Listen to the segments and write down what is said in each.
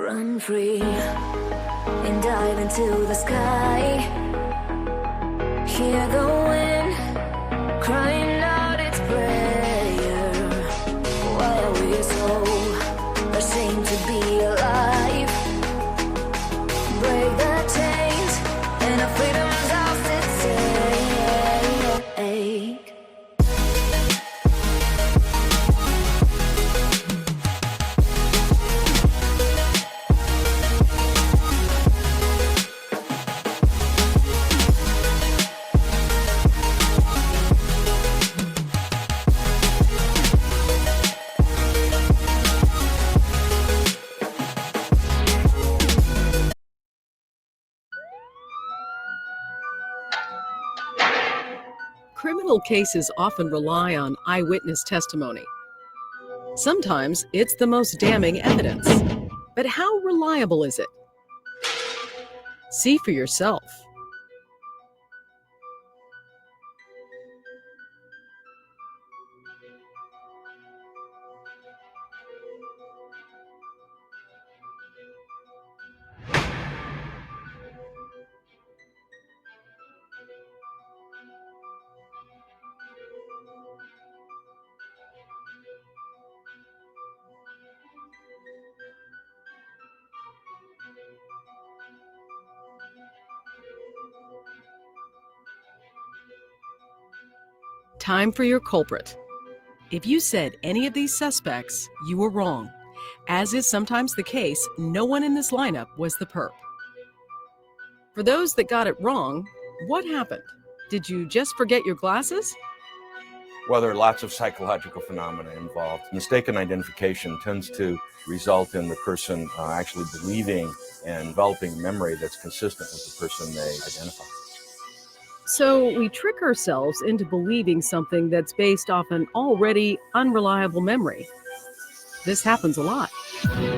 Run free and dive into the sky. Hear the wind crying out its prayer. Why are we so ashamed to be alive? Break the chains and our freedom's ours to take. Criminal cases often rely on eyewitness testimony. Sometimes it's the most damning evidence. But how reliable is it? See for yourself. Time for your culprit. If you said any of these suspects, you were wrong. As is sometimes the case, no one in this lineup was the perp. For those that got it wrong, what happened? Did you just forget your glasses? Well, there are lots of psychological phenomena involved. Mistaken identification tends to result in the person actually believing and developing memory that's consistent with the person they identify. So we trick ourselves into believing something that's based off an already unreliable memory. This happens a lot.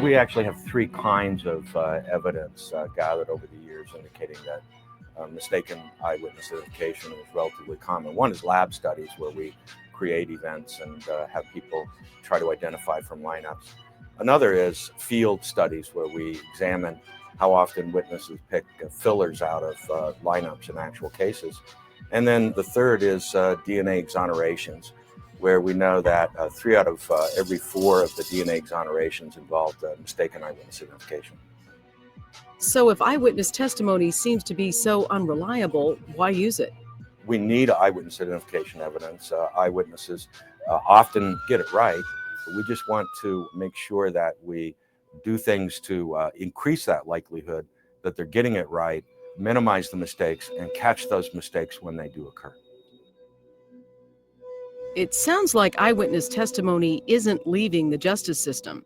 We actually have three kinds of evidence gathered over the years indicating that mistaken eyewitness identification is relatively common. One is lab studies where we create events and have people try to identify from lineups. Another is field studies where we examine how often witnesses pick fillers out of lineups in actual cases. And then the third is DNA exonerations, where we know that 3 out of every 4 of the DNA exonerations involved mistaken eyewitness identification. So if eyewitness testimony seems to be so unreliable, why use it? We need eyewitness identification evidence. Eyewitnesses often get it right, but we just want to make sure that we do things to increase that likelihood that they're getting it right, minimize the mistakes, and catch those mistakes when they do occur. It sounds like eyewitness testimony isn't leaving the justice system.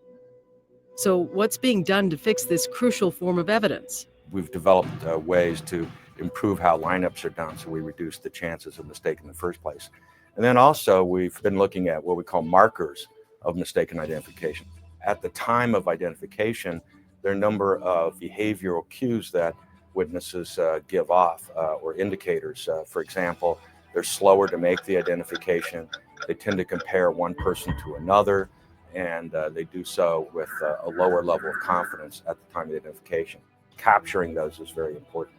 So what's being done to fix this crucial form of evidence? We've developed ways to improve how lineups are done so we reduce the chances of mistake in the first place. And then also we've been looking at what we call markers of mistaken identification. At the time of identification, there are a number of behavioral cues that witnesses give off or indicators. For example, they're slower to make the identification. They tend to compare one person to another, and they do so with a lower level of confidence at the time of identification. Capturing those is very important.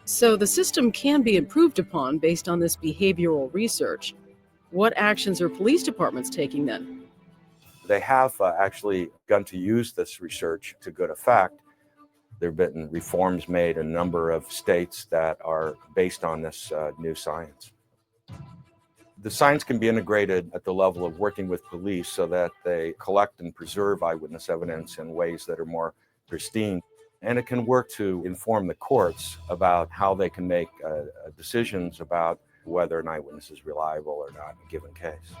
So the system can be improved upon based on this behavioral research. What actions are police departments taking then? They have actually begun to use this research to good effect. There have been reforms made in a number of states that are based on this new science. The science can be integrated at the level of working with police so that they collect and preserve eyewitness evidence in ways that are more pristine. And it can work to inform the courts about how they can make decisions about whether an eyewitness is reliable or not in a given case.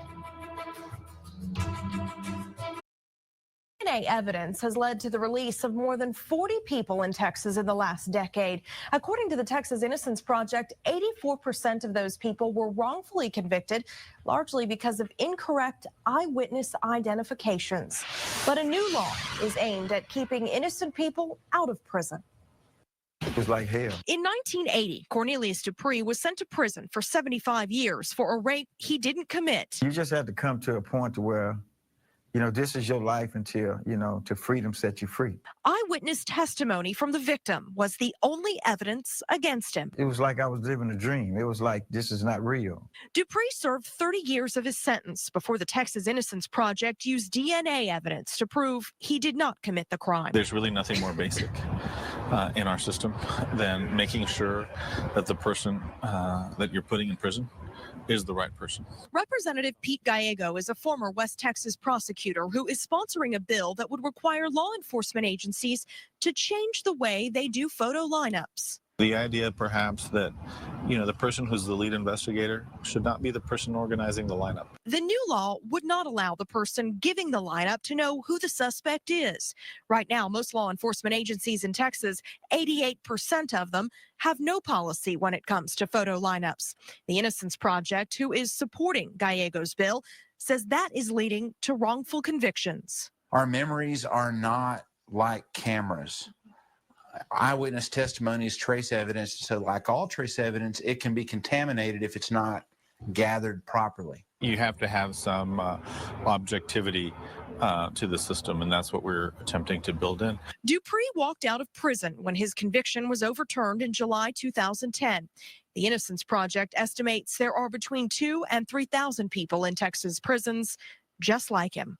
DNA evidence has led to the release of more than 40 people in Texas in the last decade. According to the Texas Innocence Project, 84% of those people were wrongfully convicted, largely because of incorrect eyewitness identifications. But a new law is aimed at keeping innocent people out of prison. It was like hell. In 1980, Cornelius Dupree was sent to prison for 75 years for a rape he didn't commit. You just had to come to a point to where You know, this is your life until, till freedom set you free. Eyewitness testimony from the victim was the only evidence against him. It was like I was living a dream. It was like, this is not real. Dupree served 30 years of his sentence before the Texas Innocence Project used DNA evidence to prove he did not commit the crime. There's really nothing more basic in our system than making sure that the person that you're putting in prison is the right person. Representative Pete Gallego is a former West Texas prosecutor who is sponsoring a bill that would require law enforcement agencies to change the way they do photo lineups. The idea perhaps that, the person who's the lead investigator should not be the person organizing the lineup. The new law would not allow the person giving the lineup to know who the suspect is. Right now, most law enforcement agencies in Texas, 88% of them, have no policy when it comes to photo lineups. The Innocence Project, who is supporting Gallego's bill, says that is leading to wrongful convictions. Our memories are not like cameras. Eyewitness testimony is trace evidence, so like all trace evidence, it can be contaminated if it's not gathered properly. You have to have some objectivity to the system, and that's what we're attempting to build in. Dupree walked out of prison when his conviction was overturned in July 2010. The Innocence Project estimates there are between 2,000 and 3,000 people in Texas prisons just like him.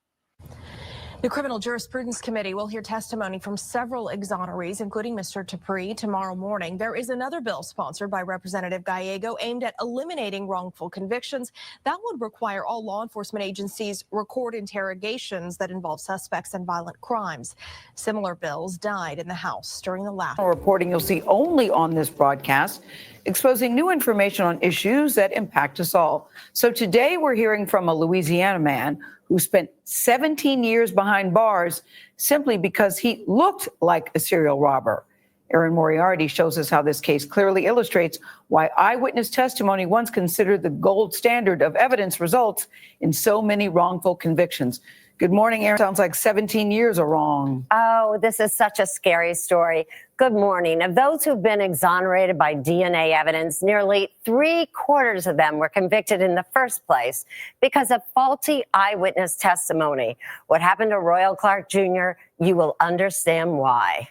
The Criminal Jurisprudence Committee will hear testimony from several exonerees, including Mr. Dupree, tomorrow morning. There is another bill sponsored by Representative Gallego aimed at eliminating wrongful convictions. That would require all law enforcement agencies record interrogations that involve suspects in violent crimes. Similar bills died in the House during the last. Reporting you'll see only on this broadcast, exposing new information on issues that impact us all. So today we're hearing from a Louisiana man who spent 17 years behind bars simply because he looked like a serial robber. Aaron Moriarty shows us how this case clearly illustrates why eyewitness testimony, once considered the gold standard of evidence, results in so many wrongful convictions. Good morning, Aaron. Sounds like 17 years are wrong. Oh, this is such a scary story. Good morning. Of those who've been exonerated by DNA evidence, nearly 3/4 of them were convicted in the first place because of faulty eyewitness testimony. What happened to Royal Clark Jr., you will understand why.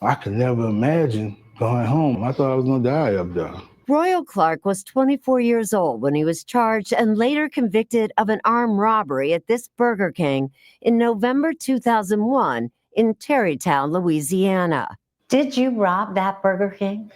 I could never imagine going home. I thought I was going to die up there. Royal Clark was 24 years old when he was charged and later convicted of an armed robbery at this Burger King in November 2001 in Terrytown, Louisiana. Did you rob that Burger King?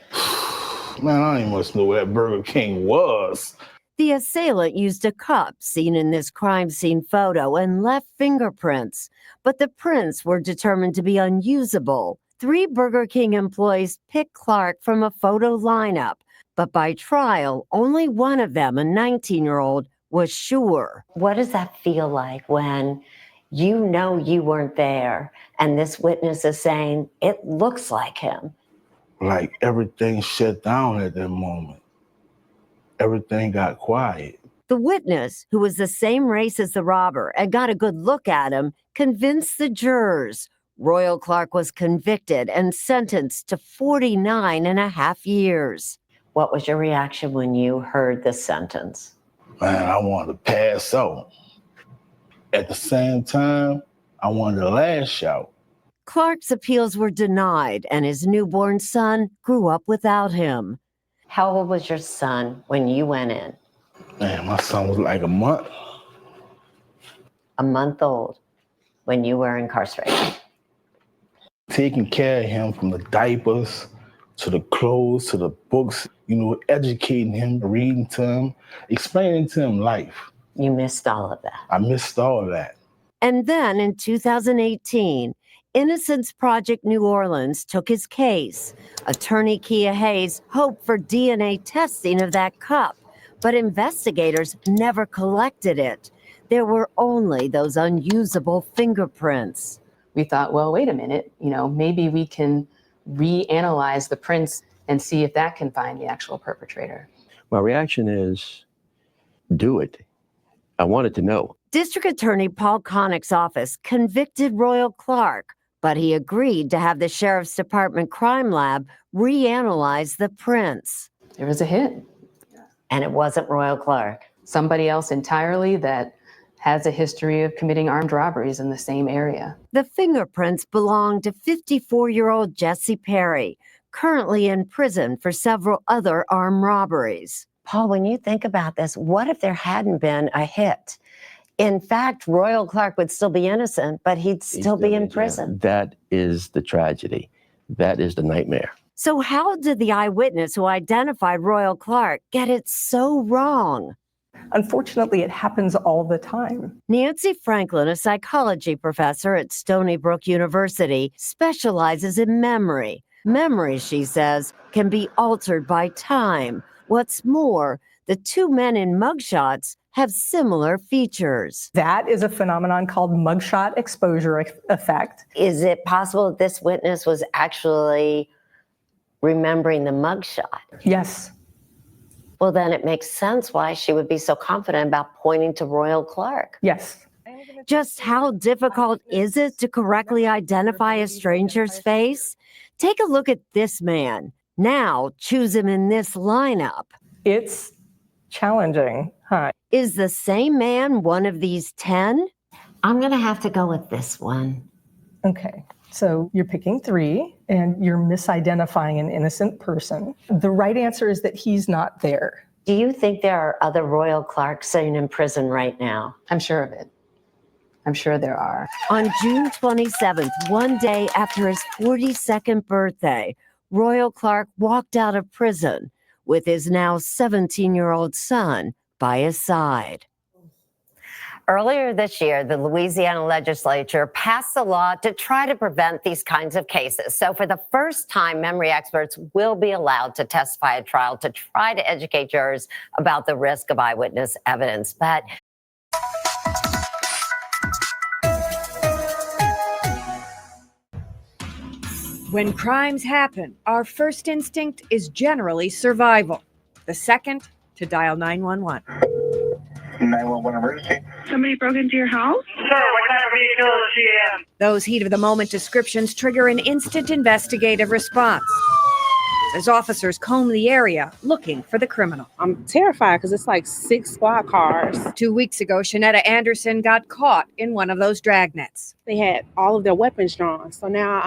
Man, I ain't must know where that Burger King was. The assailant used a cup seen in this crime scene photo and left fingerprints, but the prints were determined to be unusable. 3 Burger King employees picked Clark from a photo lineup, but by trial, only one of them, a 19-year-old, was sure. What does that feel like when you know you weren't there and this witness is saying it looks like him? Like everything shut down at that moment. Everything got quiet. The witness, who was the same race as the robber and got a good look at him, convinced the jurors. Royal Clark was convicted and sentenced to 49.5 years. What was your reaction when you heard the sentence? Man, I wanted to pass out. At the same time, I wanted to lash out. Clark's appeals were denied, and his newborn son grew up without him. How old was your son when you went in? Man, my son was like a month. A month old when you were incarcerated. Taking care of him from the diapers to the clothes to the books, educating him, reading to him, explaining to him life. You missed all of that. I missed all of that. And then in 2018, Innocence Project New Orleans took his case. Attorney Kia Hayes hoped for DNA testing of that cup, but investigators never collected it. There were only those unusable fingerprints. We thought, well, wait a minute, maybe we can reanalyze the prints and see if that can find the actual perpetrator. My reaction is, do it. I wanted to know. District Attorney Paul Connick's office convicted Royal Clark, but he agreed to have the Sheriff's Department Crime Lab reanalyze the prints. There was a hit. And it wasn't Royal Clark. Somebody else entirely that has a history of committing armed robberies in the same area. The fingerprints belong to 54-year-old Jesse Perry, currently in prison for several other armed robberies. Paul, when you think about this, what if there hadn't been a hit? In fact, Royal Clark would still be innocent, but he'd still be in prison. That is the tragedy. That is the nightmare. So how did the eyewitness who identified Royal Clark get it so wrong? Unfortunately, it happens all the time. Nancy Franklin, a psychology professor at Stony Brook University, specializes in memory. Memory, she says, can be altered by time. What's more, the two men in mugshots have similar features. That is a phenomenon called mugshot exposure effect. Is it possible that this witness was actually remembering the mugshot? Yes. Well, then it makes sense why she would be so confident about pointing to Royal Clark. Yes. Just how difficult is it to correctly identify a stranger's face? Take a look at this man. Now choose him in this lineup. It's challenging, huh? Is the same man one of these 10? I'm going to have to go with this one. Okay. So you're picking 3 and you're misidentifying an innocent person. The right answer is that he's not there. Do you think there are other Royal Clarks sitting in prison right now? I'm sure of it. I'm sure there are. On June 27th, one day after his 42nd birthday, Royal Clark walked out of prison with his now 17-year-old son by his side. Earlier this year, the Louisiana legislature passed a law to try to prevent these kinds of cases. So for the first time, memory experts will be allowed to testify at trial to try to educate jurors about the risk of eyewitness evidence. But when crimes happen, our first instinct is generally survival. The second, to dial 911. 911 emergency. Somebody broke into your house? Sir, what kind of vehicle is she in? Those heat-of-the-moment descriptions trigger an instant investigative response as officers comb the area looking for the criminal. I'm terrified because it's like 6 squad cars. 2 weeks ago, Shanetta Anderson got caught in one of those dragnets. They had all of their weapons drawn. So now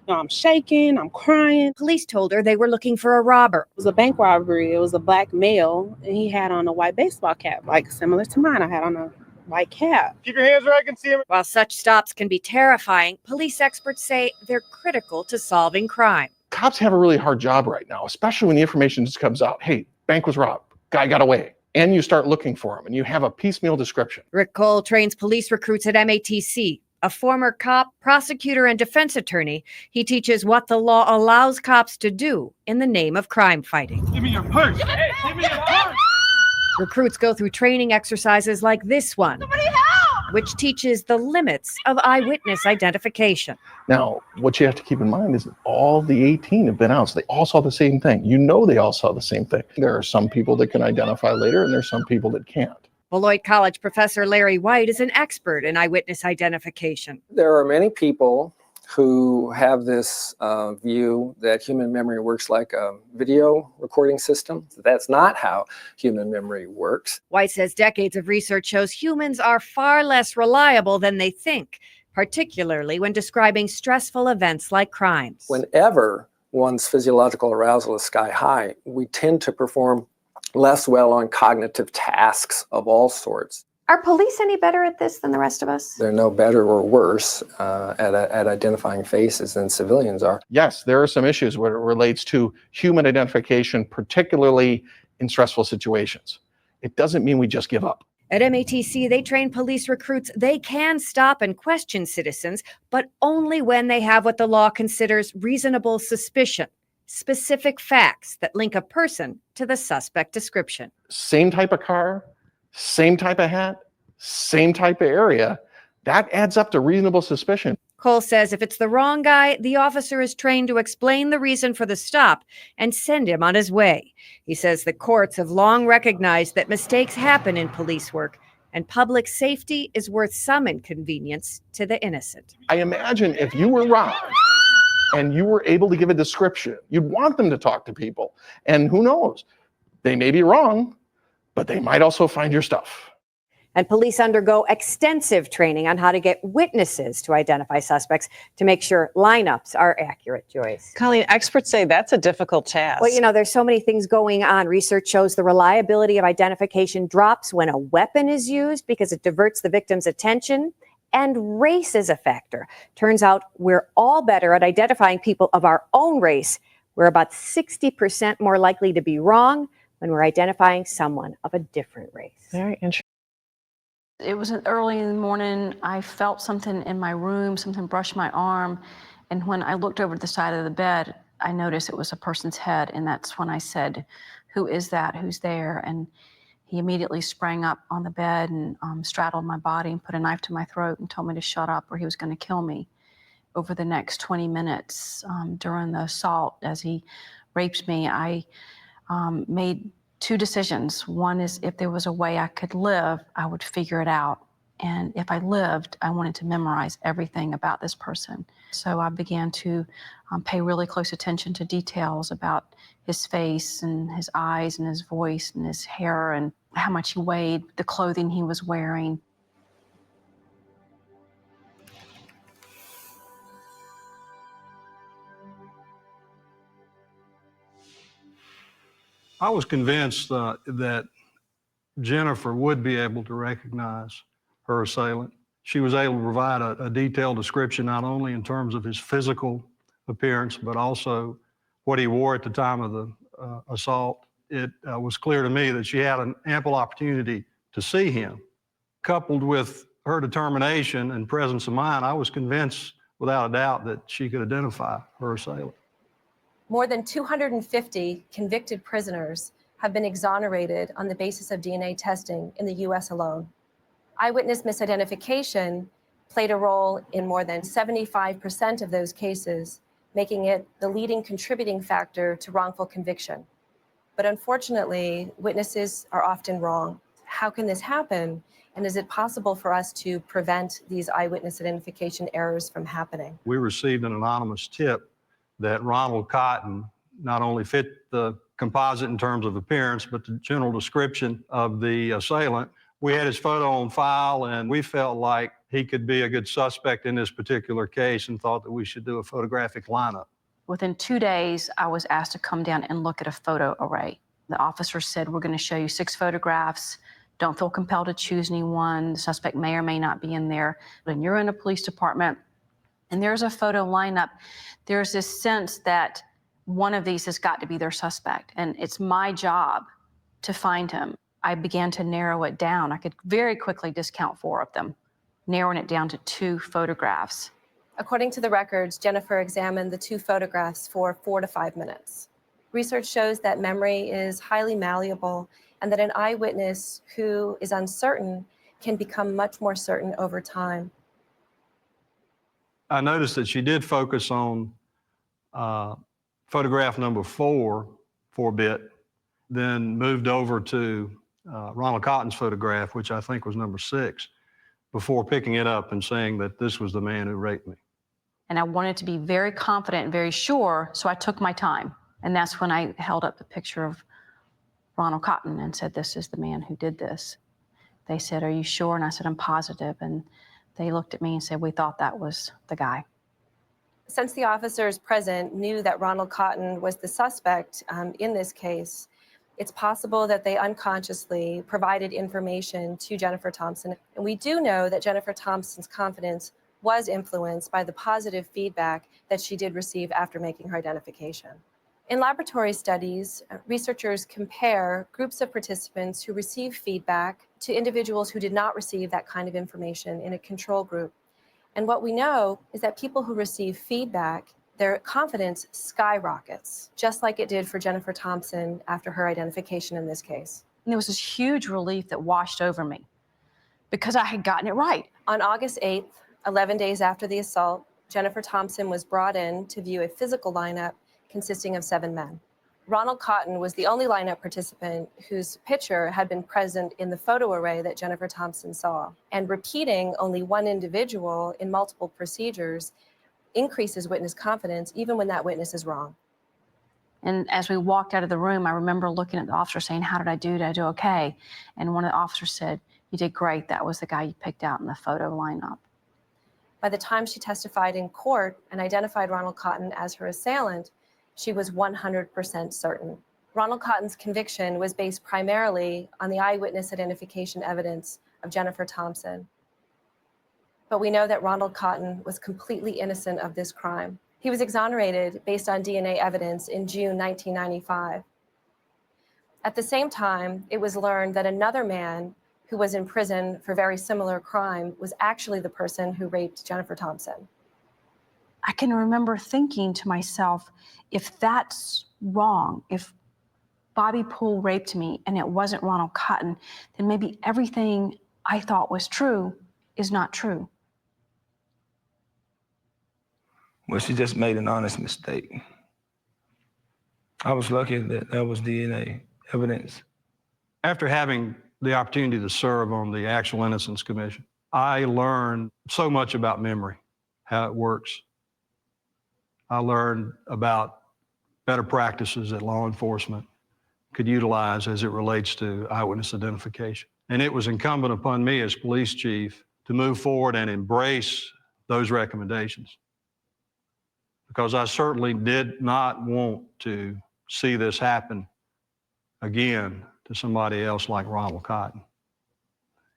I'm shaking, I'm crying. Police told her they were looking for a robber. It was a bank robbery. It was a black male, and he had on a white baseball cap, like similar to mine. I had on a white cap. Keep your hands where I can see him. While such stops can be terrifying, police experts say they're critical to solving crime. Cops have a really hard job right now, especially when the information just comes out. Hey, bank was robbed, guy got away. And you start looking for him, and you have a piecemeal description. Rick Cole trains police recruits at MATC. A former cop, prosecutor, and defense attorney, he teaches what the law allows cops to do in the name of crime fighting. Give me your purse. Hey, give me your purse. Recruits go through training exercises like this one, which teaches the limits of eyewitness identification. Now, what you have to keep in mind is that all the 18 have been out, so they all saw the same thing. You know they all saw the same thing. There are some people that can identify later, and there's some people that can't. Beloit College professor Larry White is an expert in eyewitness identification. There are many people who have this view that human memory works like a video recording system. That's not how human memory works. White says decades of research shows humans are far less reliable than they think, particularly when describing stressful events like crimes. Whenever one's physiological arousal is sky high, we tend to perform less well on cognitive tasks of all sorts. Are police any better at this than the rest of us? They're no better or worse at identifying faces than civilians are. Yes, there are some issues where it relates to human identification, particularly in stressful situations. It doesn't mean we just give up. At MATC, they train police recruits. They can stop and question citizens, but only when they have what the law considers reasonable suspicion. Specific facts that link a person to the suspect description. Same type of car, same type of hat, same type of area. That adds up to reasonable suspicion. Cole says if it's the wrong guy, the officer is trained to explain the reason for the stop and send him on his way. He says the courts have long recognized that mistakes happen in police work, and public safety is worth some inconvenience to the innocent. I imagine if you were robbed and you were able to give a description, you'd want them to talk to people. And who knows, they may be wrong, but they might also find your stuff. And police undergo extensive training on how to get witnesses to identify suspects to make sure lineups are accurate, Joyce. Colleen, experts say that's a difficult task. Well, you know, there's so many things going on. Research shows the reliability of identification drops when a weapon is used because it diverts the victim's attention, and race is a factor. Turns out we're all better at identifying people of our own race. We're about 60% more likely to be wrong when we're identifying someone of a different race. Very interesting. It was early in the morning. I felt something in my room, something brushed my arm. And when I looked over to the side of the bed, I noticed it was a person's head. And that's when I said, "Who is that? Who's there?" And he immediately sprang up on the bed and straddled my body and put a knife to my throat and told me to shut up or he was going to kill me. Over the next 20 minutes during the assault, as he raped me, I made two decisions. One is if there was a way I could live, I would figure it out. And if I lived, I wanted to memorize everything about this person. So I began to pay really close attention to details about his face and his eyes and his voice and his hair and how much he weighed, the clothing he was wearing. I was convinced that Jennifer would be able to recognize her assailant. She was able to provide a detailed description, not only in terms of his physical appearance, but also what he wore at the time of the assault. It was clear to me that she had an ample opportunity to see him. Coupled with her determination and presence of mind, I was convinced without a doubt that she could identify her assailant. More than 250 convicted prisoners have been exonerated on the basis of DNA testing in the U.S. alone. Eyewitness misidentification played a role in more than 75% of those cases, making it the leading contributing factor to wrongful conviction. But unfortunately, witnesses are often wrong. How can this happen? And is it possible for us to prevent these eyewitness identification errors from happening? We received an anonymous tip that Ronald Cotton not only fit the composite in terms of appearance, but the general description of the assailant. We had his photo on file, and we felt like he could be a good suspect in this particular case and thought that we should do a photographic lineup. Within 2 days, I was asked to come down and look at a photo array. The officer said, "We're going to show you 6 photographs. Don't feel compelled to choose any one. The suspect may or may not be in there. When you're in a police department and there's a photo lineup, there's this sense that one of these has got to be their suspect, and it's my job to find him." I began to narrow it down. I could very quickly discount 4 of them, narrowing it down to 2 photographs. According to the records, Jennifer examined the 2 photographs for 4 to 5 minutes. Research shows that memory is highly malleable and that an eyewitness who is uncertain can become much more certain over time. I noticed that she did focus on photograph number 4 for a bit, then moved over to Ronald Cotton's photograph, which I think was number 6, before picking it up and saying that this was the man who raped me. And I wanted to be very confident and very sure, so I took my time. And that's when I held up the picture of Ronald Cotton and said, "This is the man who did this." They said, "Are you sure?" And I said, "I'm positive." And they looked at me and said, "We thought that was the guy." Since the officers present knew that Ronald Cotton was the suspect in this case, it's possible that they unconsciously provided information to Jennifer Thompson. And we do know that Jennifer Thompson's confidence was influenced by the positive feedback that she did receive after making her identification. In laboratory studies, researchers compare groups of participants who receive feedback to individuals who did not receive that kind of information in a control group. And what we know is that people who receive feedback, their confidence skyrockets, just like it did for Jennifer Thompson after her identification in this case. And there was this huge relief that washed over me because I had gotten it right. On August 8th, 11 days after the assault, Jennifer Thompson was brought in to view a physical lineup consisting of 7 men. Ronald Cotton was the only lineup participant whose picture had been present in the photo array that Jennifer Thompson saw. And repeating only one individual in multiple procedures increases witness confidence even when that witness is wrong. And as we walked out of the room, I remember looking at the officer saying, "How did I do? Did I do okay?" And one of the officers said, You did great. That was the guy you picked out in the photo lineup. By the time she testified in court and identified Ronald Cotton as her assailant, she was 100% certain. Ronald Cotton's conviction was based primarily on the eyewitness identification evidence of Jennifer Thompson. But we know that Ronald Cotton was completely innocent of this crime. He was exonerated based on DNA evidence in June 1995. At the same time, it was learned that another man who was in prison for very similar crime was actually the person who raped Jennifer Thompson. I can remember thinking to myself, if that's wrong, if Bobby Poole raped me and it wasn't Ronald Cotton, then maybe everything I thought was true is not true. Well, she just made an honest mistake. I was lucky that that was DNA evidence. After having the opportunity to serve on the Actual Innocence Commission, I learned so much about memory, how it works. I learned about better practices that law enforcement could utilize as it relates to eyewitness identification. And it was incumbent upon me as police chief to move forward and embrace those recommendations, because I certainly did not want to see this happen again to somebody else like Ronald Cotton.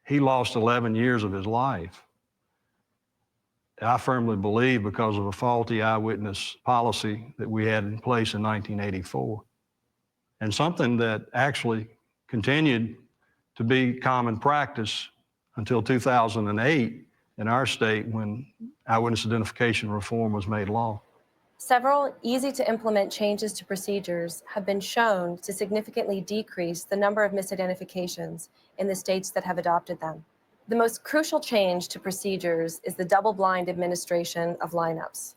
He lost 11 years of his life. I firmly believe because of a faulty eyewitness policy that we had in place in 1984, and something that actually continued to be common practice until 2008 in our state when eyewitness identification reform was made law. Several easy-to-implement changes to procedures have been shown to significantly decrease the number of misidentifications in the states that have adopted them. The most crucial change to procedures is the double-blind administration of lineups.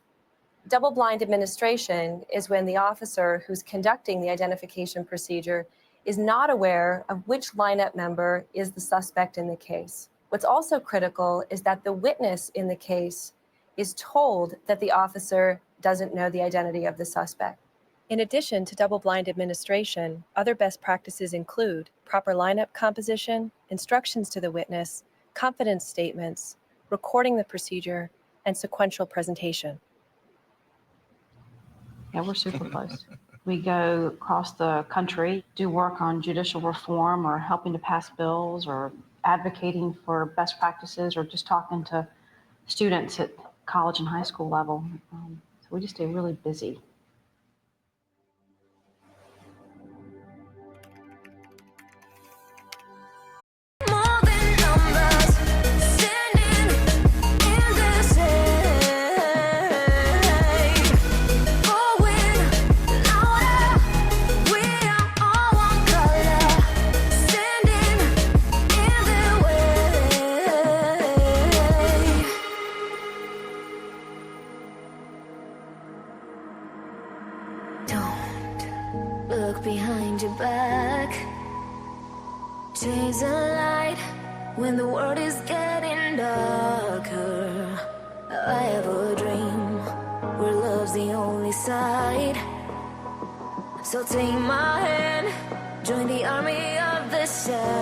Double-blind administration is when the officer who's conducting the identification procedure is not aware of which lineup member is the suspect in the case. What's also critical is that the witness in the case is told that the officer doesn't know the identity of the suspect. In addition to double-blind administration, other best practices include proper lineup composition, instructions to the witness, confidence statements, recording the procedure, and sequential presentation. Yeah, we're super close. We go across the country, do work on judicial reform or helping to pass bills or advocating for best practices or just talking to students at college and high school level. So we just stay really busy. Look behind your back. Chase a light when the world is getting darker. I have a dream where love's the only side. So take my hand, join the army of the shadows.